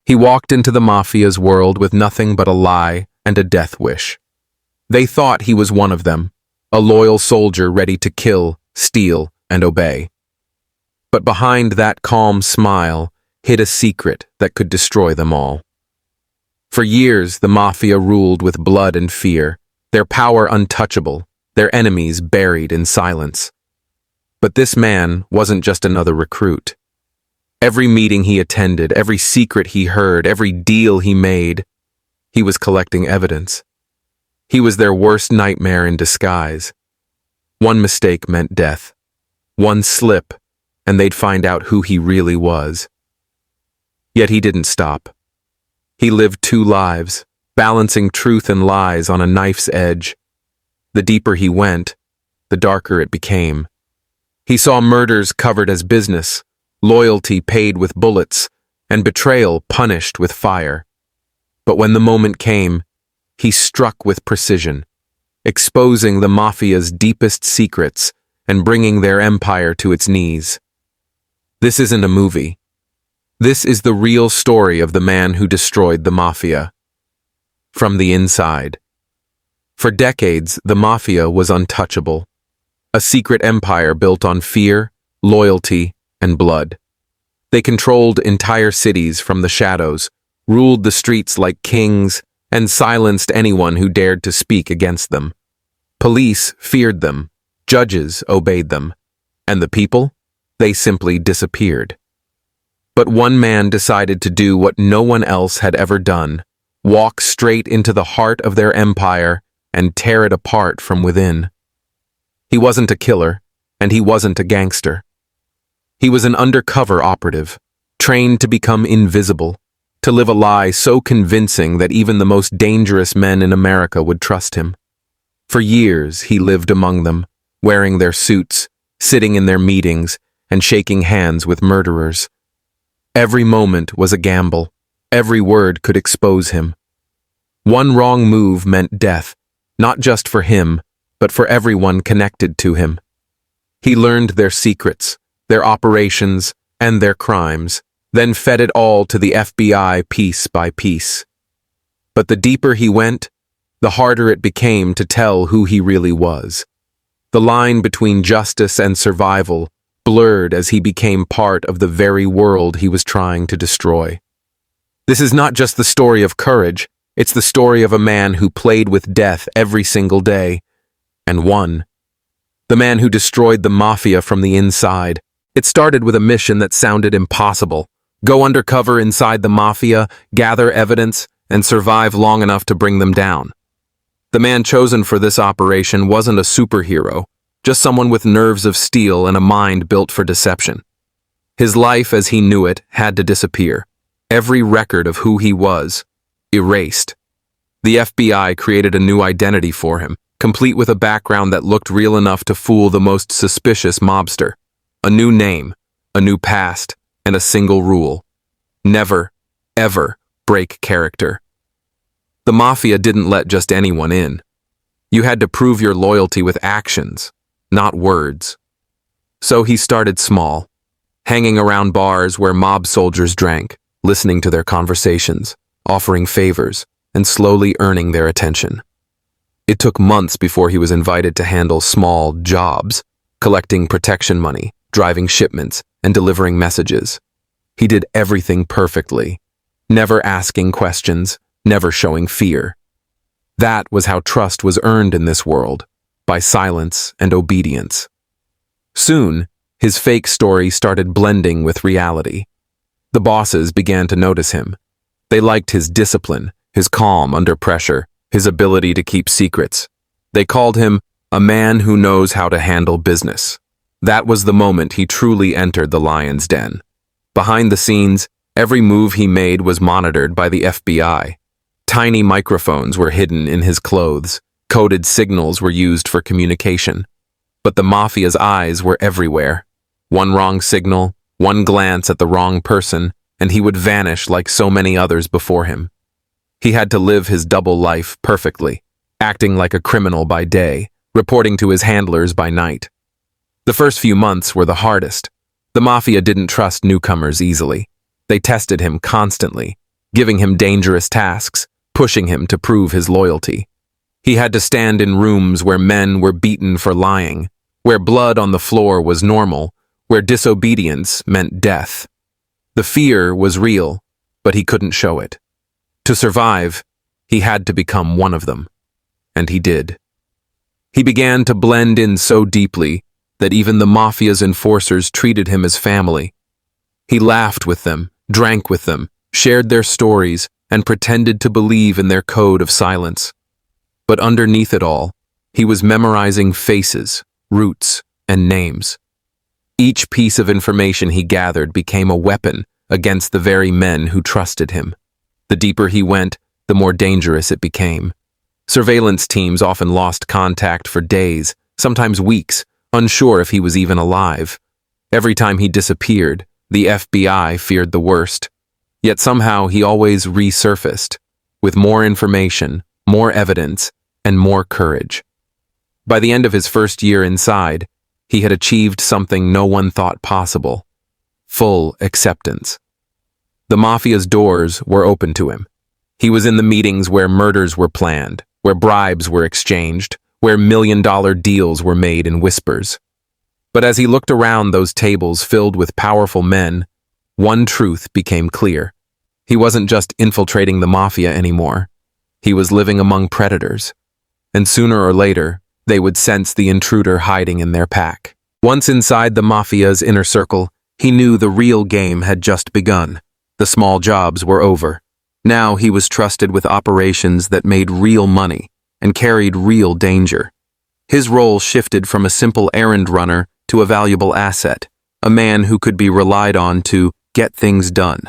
He walked into the Mafia's world with nothing but a lie and a death wish. They thought he was one of them, a loyal soldier ready to kill, steal, and obey. But behind that calm smile hid a secret that could destroy them all. For years, the Mafia ruled with blood and fear, their power untouchable, their enemies buried in silence. But this man wasn't just another recruit. Every meeting he attended, every secret he heard, every deal he made, he was collecting evidence. He was their worst nightmare in disguise. One mistake meant death. One slip, and they'd find out who he really was. Yet he didn't stop. He lived two lives, balancing truth and lies on a knife's edge. The deeper he went, the darker it became. He saw murders covered as business, loyalty paid with bullets, and betrayal punished with fire. But when the moment came, he struck with precision, exposing the Mafia's deepest secrets and bringing their empire to its knees. This isn't a movie. This is the real story of the man who destroyed the Mafia. From the inside. For decades, the Mafia was untouchable. A secret empire built on fear, loyalty, and blood. They controlled entire cities from the shadows, ruled the streets like kings, and silenced anyone who dared to speak against them. Police feared them, judges obeyed them, and the people? They simply disappeared. But one man decided to do what no one else had ever done, walk straight into the heart of their empire and tear it apart from within. He wasn't a killer, and he wasn't a gangster. He was an undercover operative, trained to become invisible, to live a lie so convincing that even the most dangerous men in America would trust him. For years, he lived among them, wearing their suits, sitting in their meetings, and shaking hands with murderers. Every moment was a gamble. Every word could expose him. One wrong move meant death, not just for him, but for everyone connected to him. He learned their secrets, their operations, and their crimes, then fed it all to the FBI piece by piece. But the deeper he went, the harder it became to tell who he really was. The line between justice and survival blurred as he became part of the very world he was trying to destroy. This is not just the story of courage, it's the story of a man who played with death every single day, and won. The man who destroyed the Mafia from the inside. It started with a mission that sounded impossible. Go undercover inside the Mafia, gather evidence, and survive long enough to bring them down. The man chosen for this operation wasn't a superhero, just someone with nerves of steel and a mind built for deception. His life as he knew it had to disappear. Every record of who he was, erased. The FBI created a new identity for him, complete with a background that looked real enough to fool the most suspicious mobster. A new name, a new past, and a single rule. Never, ever break character. The Mafia didn't let just anyone in. You had to prove your loyalty with actions, not words. So he started small, hanging around bars where mob soldiers drank, listening to their conversations, offering favors, and slowly earning their attention. It took months before he was invited to handle small jobs, collecting protection money, driving shipments, and delivering messages. He did everything perfectly, never asking questions, never showing fear. That was how trust was earned in this world, by silence and obedience. Soon, his fake story started blending with reality. The bosses began to notice him. They liked his discipline, his calm under pressure, his ability to keep secrets. They called him a man who knows how to handle business. That was the moment he truly entered the lion's den. Behind the scenes, every move he made was monitored by the FBI. Tiny microphones were hidden in his clothes. Coded signals were used for communication. But the Mafia's eyes were everywhere. One wrong signal, one glance at the wrong person, and he would vanish like so many others before him. He had to live his double life perfectly, acting like a criminal by day, reporting to his handlers by night. The first few months were the hardest. The Mafia didn't trust newcomers easily. They tested him constantly. giving him dangerous tasks, pushing him to prove his loyalty. He had to stand in rooms where men were beaten for lying, where blood on the floor was normal, where disobedience meant death. The fear was real, but he couldn't show it. To survive, he had to become one of them. And he did. He began to blend in so deeply that even the Mafia's enforcers treated him as family. He laughed with them, drank with them, shared their stories, and pretended to believe in their code of silence. But underneath it all, he was memorizing faces, roots, and names. Each piece of information he gathered became a weapon against the very men who trusted him. The deeper he went, the more dangerous it became. Surveillance teams often lost contact for days, sometimes weeks, unsure if he was even alive. Every time he disappeared, the FBI feared the worst. Yet somehow he always resurfaced, with more information, more evidence, and more courage. By the end of his first year inside, he had achieved something no one thought possible: full acceptance. The Mafia's doors were open to him. He was in the meetings where murders were planned, where bribes were exchanged, where million-dollar deals were made in whispers. But as he looked around those tables filled with powerful men, one truth became clear. He wasn't just infiltrating the Mafia anymore. He was living among predators. And sooner or later, they would sense the intruder hiding in their pack. Once inside the Mafia's inner circle, he knew the real game had just begun. The small jobs were over. Now he was trusted with operations that made real money and carried real danger. His role shifted from a simple errand runner to a valuable asset, a man who could be relied on to get things done.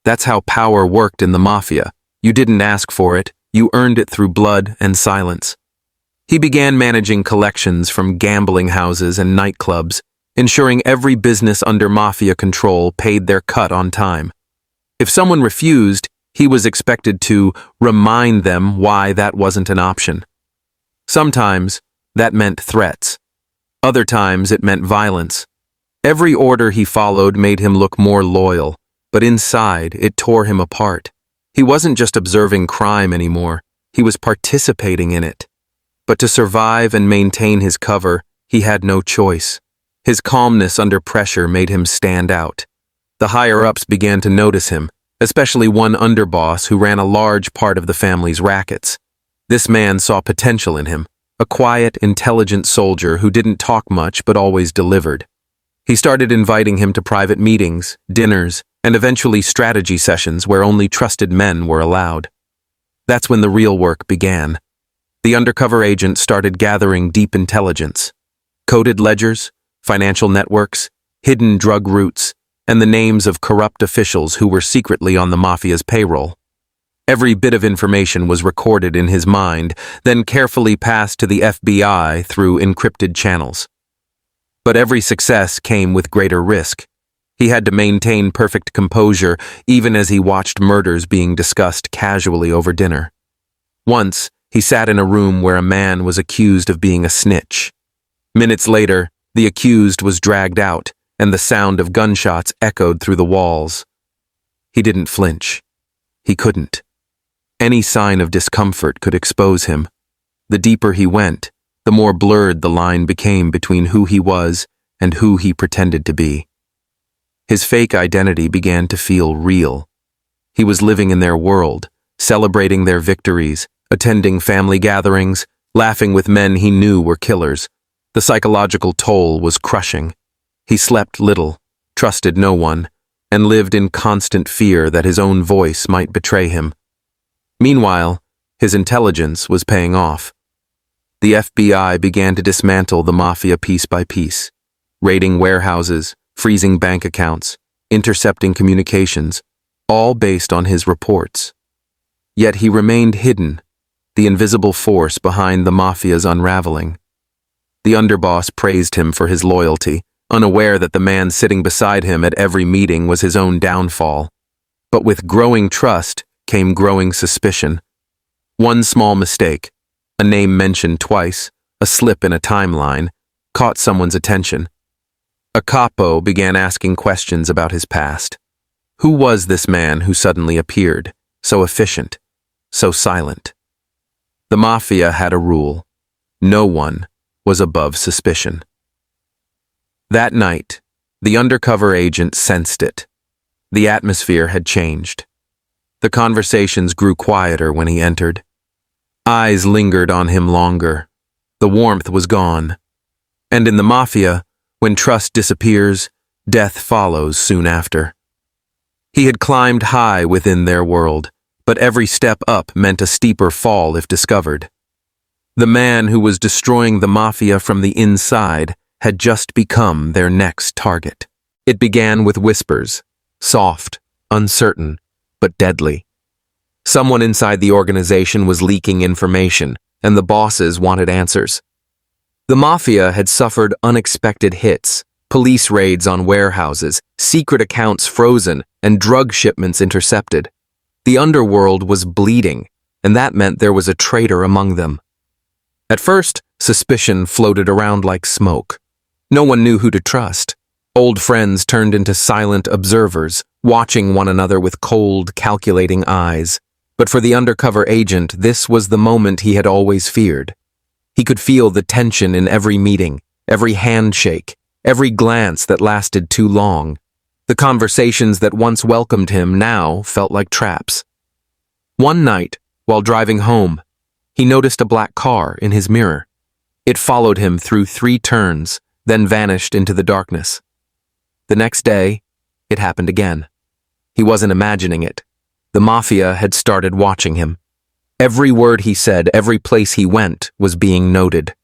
That's how power worked in the Mafia. You didn't ask for it, you earned it through blood and silence. He began managing collections from gambling houses and nightclubs, ensuring every business under Mafia control paid their cut on time. If someone refused, he was expected to remind them why that wasn't an option. Sometimes that meant threats. Other times it meant violence. Every order he followed made him look more loyal, but inside it tore him apart. He wasn't just observing crime anymore, he was participating in it. But to survive and maintain his cover, he had no choice. His calmness under pressure made him stand out. The higher-ups began to notice him, especially one underboss who ran a large part of the family's rackets. This man saw potential in him, a quiet, intelligent soldier who didn't talk much but always delivered. He started inviting him to private meetings, dinners, and eventually strategy sessions where only trusted men were allowed. That's when the real work began. The undercover agent started gathering deep intelligence. Coded ledgers, financial networks, hidden drug routes, and the names of corrupt officials who were secretly on the Mafia's payroll. Every bit of information was recorded in his mind, then carefully passed to the FBI through encrypted channels. But every success came with greater risk. He had to maintain perfect composure even as he watched murders being discussed casually over dinner. Once, he sat in a room where a man was accused of being a snitch. Minutes later, the accused was dragged out, and the sound of gunshots echoed through the walls. He didn't flinch. He couldn't. Any sign of discomfort could expose him. The deeper he went, the more blurred the line became between who he was and who he pretended to be. His fake identity began to feel real. He was living in their world, celebrating their victories, attending family gatherings, laughing with men he knew were killers. The psychological toll was crushing. He slept little, trusted no one, and lived in constant fear that his own voice might betray him. Meanwhile, his intelligence was paying off. The FBI began to dismantle the Mafia piece by piece, raiding warehouses, freezing bank accounts, intercepting communications, all based on his reports. Yet he remained hidden, the invisible force behind the Mafia's unraveling. The underboss praised him for his loyalty, unaware that the man sitting beside him at every meeting was his own downfall. But with growing trust came growing suspicion. One small mistake, a name mentioned twice, a slip in a timeline, caught someone's attention. A capo began asking questions about his past. Who was this man who suddenly appeared, so efficient, so silent? The Mafia had a rule. No one was above suspicion. That night, the undercover agent sensed it. The atmosphere had changed. The conversations grew quieter when he entered. Eyes lingered on him longer. The warmth was gone. And in the Mafia, when trust disappears, death follows soon after. He had climbed high within their world, but every step up meant a steeper fall if discovered. The man who was destroying the Mafia from the inside had just become their next target. It began with whispers, soft, uncertain, but deadly. Someone inside the organization was leaking information, and the bosses wanted answers. The Mafia had suffered unexpected hits, police raids on warehouses, secret accounts frozen, and drug shipments intercepted. The underworld was bleeding, and that meant there was a traitor among them. At first, suspicion floated around like smoke. No one knew who to trust. Old friends turned into silent observers, watching one another with cold, calculating eyes. But for the undercover agent, this was the moment he had always feared. He could feel the tension in every meeting, every handshake, every glance that lasted too long. The conversations that once welcomed him now felt like traps. One night, while driving home, he noticed a black car in his mirror. It followed him through 3 turns, then vanished into the darkness. The next day, it happened again. He wasn't imagining it. The Mafia had started watching him. Every word he said, every place he went, was being noted.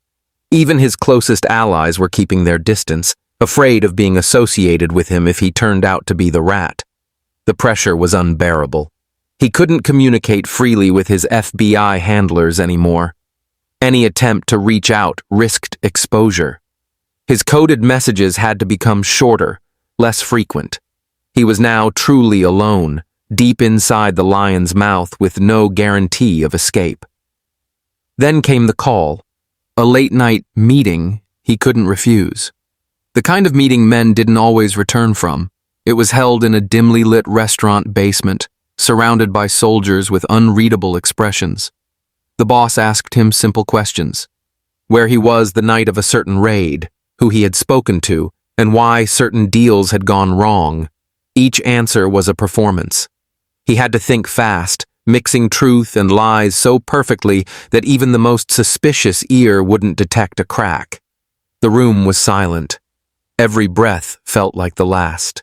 Even his closest allies were keeping their distance, afraid of being associated with him if he turned out to be the rat. The pressure was unbearable. He couldn't communicate freely with his FBI handlers anymore. Any attempt to reach out risked exposure. His coded messages had to become shorter, less frequent. He was now truly alone, deep inside the lion's mouth with no guarantee of escape. Then came the call, a late-night meeting he couldn't refuse. The kind of meeting men didn't always return from. It was held in a dimly lit restaurant basement, surrounded by soldiers with unreadable expressions. The boss asked him simple questions: where he was the night of a certain raid, who he had spoken to, and why certain deals had gone wrong. Each answer was a performance. He had to think fast, mixing truth and lies so perfectly that even the most suspicious ear wouldn't detect a crack. The room was silent. Every breath felt like the last.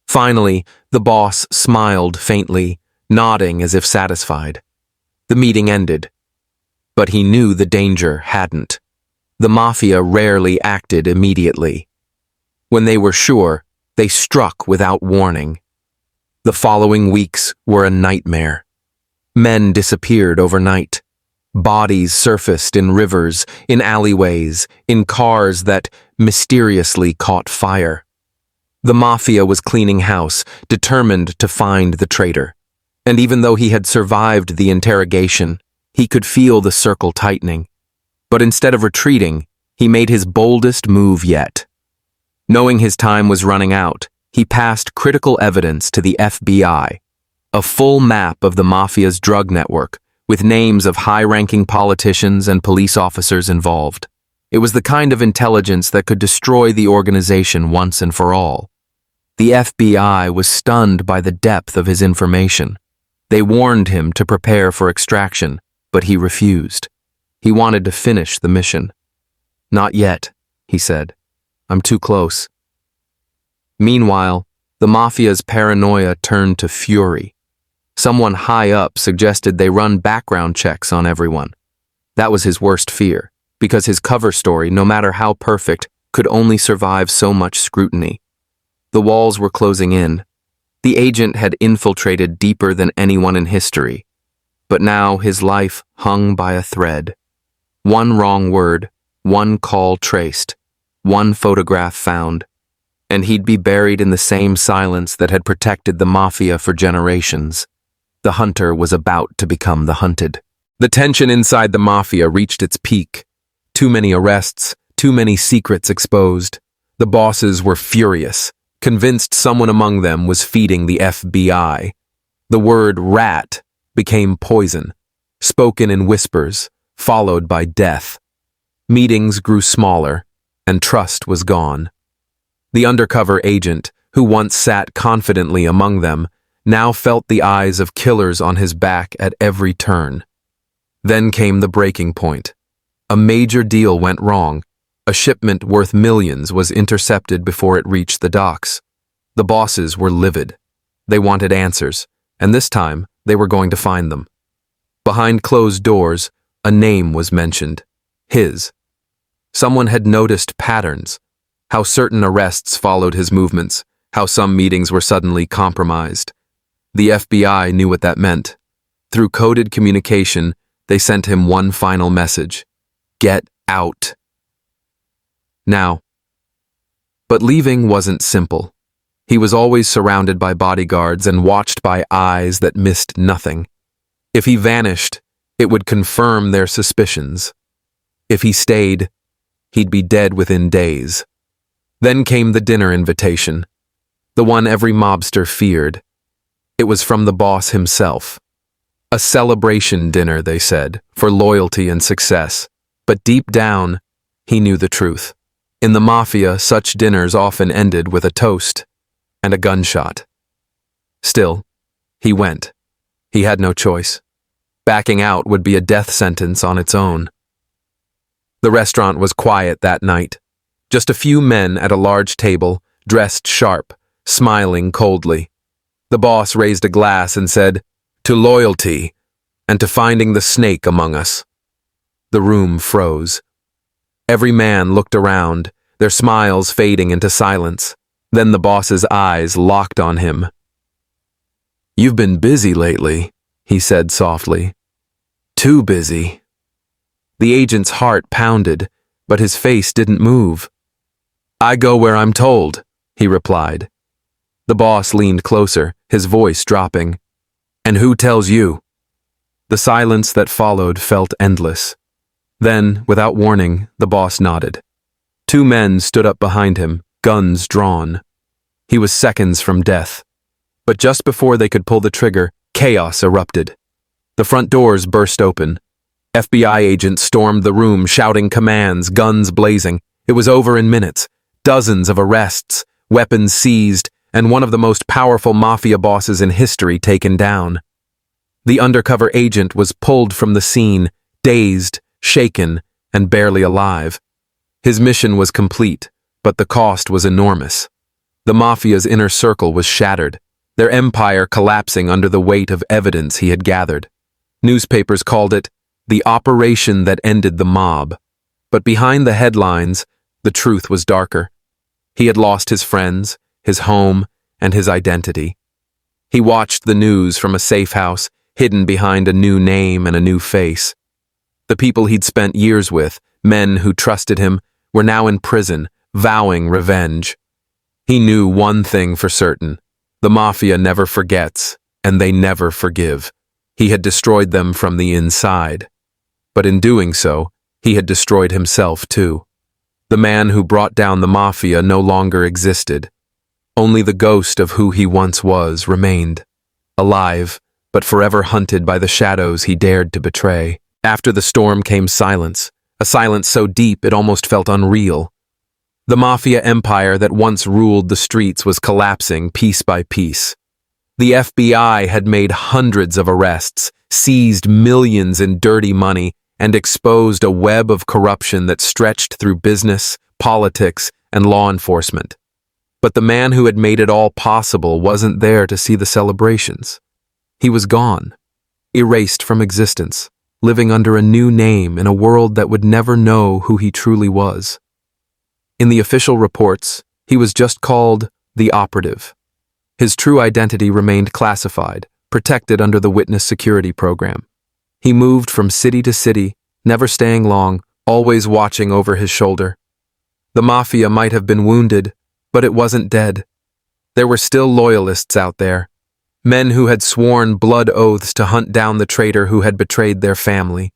Finally, the boss smiled faintly, nodding as if satisfied. The meeting ended. But he knew the danger hadn't. The Mafia rarely acted immediately. When they were sure, they struck without warning. The following weeks were a nightmare. Men disappeared overnight. Bodies surfaced in rivers, in alleyways, in cars that mysteriously caught fire. The Mafia was cleaning house, determined to find the traitor. And even though he had survived the interrogation, he could feel the circle tightening. But instead of retreating, he made his boldest move yet. Knowing his time was running out, he passed critical evidence to the FBI, a full map of the Mafia's drug network, with names of high-ranking politicians and police officers involved. It was the kind of intelligence that could destroy the organization once and for all. The FBI was stunned by the depth of his information. They warned him to prepare for extraction, but he refused. He wanted to finish the mission. "Not yet," he said. "I'm too close." Meanwhile, the Mafia's paranoia turned to fury. Someone high up suggested they run background checks on everyone. That was his worst fear, because his cover story, no matter how perfect, could only survive so much scrutiny. The walls were closing in. The agent had infiltrated deeper than anyone in history. But now his life hung by a thread. One wrong word, one call traced, one photograph found, and he'd be buried in the same silence that had protected the Mafia for generations. The hunter was about to become the hunted. The tension inside the Mafia reached its peak. Too many arrests, too many secrets exposed. The bosses were furious, convinced someone among them was feeding the FBI. The word rat became poison, spoken in whispers, followed by death. Meetings grew smaller, and trust was gone. The undercover agent, who once sat confidently among them, now felt the eyes of killers on his back at every turn. Then came the breaking point. A major deal went wrong. A shipment worth millions was intercepted before it reached the docks. The bosses were livid. They wanted answers, and this time they were going to find them. Behind closed doors, a name was mentioned. His. Someone had noticed patterns, how certain arrests followed his movements, how some meetings were suddenly compromised. The FBI knew what that meant. Through coded communication, they sent him one final message: get out. Now. But leaving wasn't simple. He was always surrounded by bodyguards and watched by eyes that missed nothing. If he vanished, it would confirm their suspicions. If he stayed, he'd be dead within days. Then came the dinner invitation, the one every mobster feared. It was from the boss himself. A celebration dinner, they said, for loyalty and success. But deep down, he knew the truth. In the Mafia, such dinners often ended with a toast and a gunshot. Still, he went. He had no choice. Backing out would be a death sentence on its own. The restaurant was quiet that night. Just a few men at a large table, dressed sharp, smiling coldly. The boss raised a glass and said, "To loyalty, and to finding the snake among us." The room froze. Every man looked around, their smiles fading into silence. Then the boss's eyes locked on him. "You've been busy lately," he said softly. "Too busy." The agent's heart pounded, but his face didn't move. "I go where I'm told," he replied. The boss leaned closer, his voice dropping. "And who tells you?" The silence that followed felt endless. Then, without warning, the boss nodded. Two men stood up behind him, guns drawn. He was seconds from death. But just before they could pull the trigger, chaos erupted. The front doors burst open. FBI agents stormed the room, shouting commands, guns blazing. It was over in minutes. Dozens of arrests, weapons seized, and one of the most powerful mafia bosses in history taken down. The undercover agent was pulled from the scene, dazed, shaken, and barely alive. His mission was complete, but the cost was enormous. The Mafia's inner circle was shattered, their empire collapsing under the weight of evidence he had gathered. Newspapers called it the operation that ended the mob. But behind the headlines, the truth was darker. He had lost his friends, his home, and his identity. He watched the news from a safe house, hidden behind a new name and a new face. The people he'd spent years with, men who trusted him, were now in prison, vowing revenge. He knew one thing for certain: the Mafia never forgets, and they never forgive. He had destroyed them from the inside. But in doing so, he had destroyed himself too. The man who brought down the Mafia no longer existed. Only the ghost of who he once was remained, alive, but forever hunted by the shadows he dared to betray. After the storm came silence, a silence so deep it almost felt unreal. The Mafia empire that once ruled the streets was collapsing piece by piece. The FBI had made hundreds of arrests, seized millions in dirty money, and exposed a web of corruption that stretched through business, politics, and law enforcement. But the man who had made it all possible wasn't there to see the celebrations. He was gone, erased from existence, living under a new name in a world that would never know who he truly was. In the official reports, he was just called the operative. His true identity remained classified, protected under the witness security program. He moved from city to city, never staying long, always watching over his shoulder. The Mafia might have been wounded, but it wasn't dead. There were still loyalists out there, men who had sworn blood oaths to hunt down the traitor who had betrayed their family.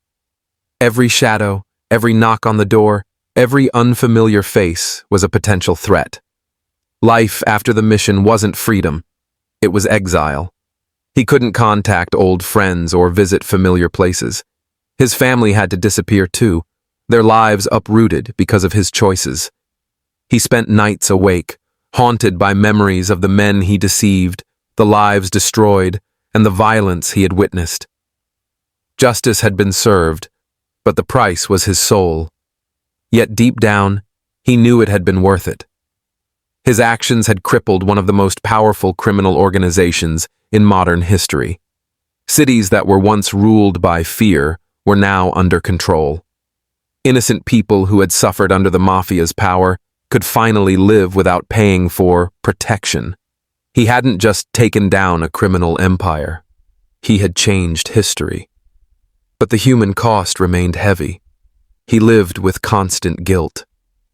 Every shadow, every knock on the door, every unfamiliar face was a potential threat. Life after the mission wasn't freedom. It was exile. He couldn't contact old friends or visit familiar places. His family had to disappear too, their lives uprooted because of his choices. He spent nights awake, haunted by memories of the men he deceived, the lives destroyed, and the violence he had witnessed. Justice had been served, but the price was his soul. Yet deep down, he knew it had been worth it. His actions had crippled one of the most powerful criminal organizations in modern history. Cities that were once ruled by fear were now under control. Innocent people who had suffered under the Mafia's power could finally live without paying for protection. He hadn't just taken down a criminal empire. He had changed history. But the human cost remained heavy. He lived with constant guilt.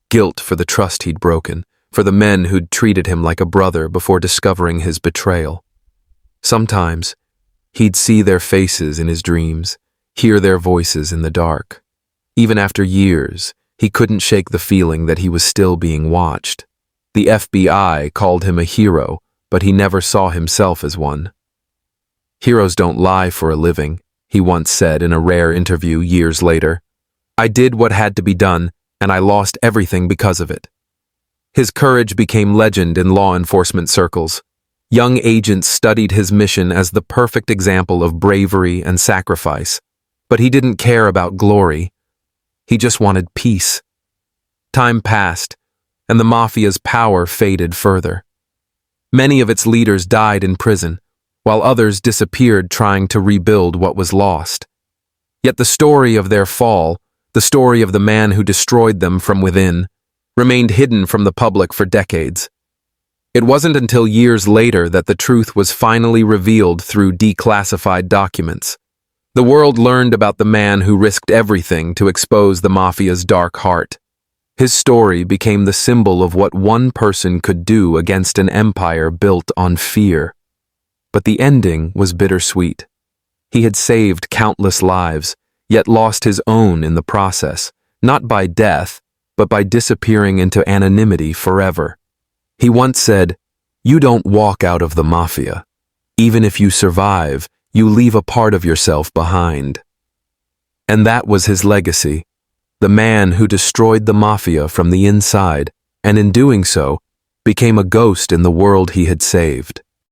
Guilt for the trust he'd broken, for the men who'd treated him like a brother before discovering his betrayal. Sometimes, he'd see their faces in his dreams, hear their voices in the dark. Even after years, he couldn't shake the feeling that he was still being watched. The FBI called him a hero, but he never saw himself as one. "Heroes don't lie for a living," he once said in a rare interview years later. "I did what had to be done, and I lost everything because of it." His courage became legend in law enforcement circles. Young agents studied his mission as the perfect example of bravery and sacrifice, but he didn't care about glory. He just wanted peace. Time passed, and the Mafia's power faded further. Many of its leaders died in prison, while others disappeared trying to rebuild what was lost. Yet the story of their fall, the story of the man who destroyed them from within, remained hidden from the public for decades. It wasn't until years later that the truth was finally revealed through declassified documents. The world learned about the man who risked everything to expose the Mafia's dark heart. His story became the symbol of what one person could do against an empire built on fear. But the ending was bittersweet. He had saved countless lives, yet lost his own in the process, not by death, but by disappearing into anonymity forever. He once said, "You don't walk out of the Mafia. Even if you survive, you leave a part of yourself behind." And that was his legacy, the man who destroyed the Mafia from the inside, and in doing so, became a ghost in the world he had saved.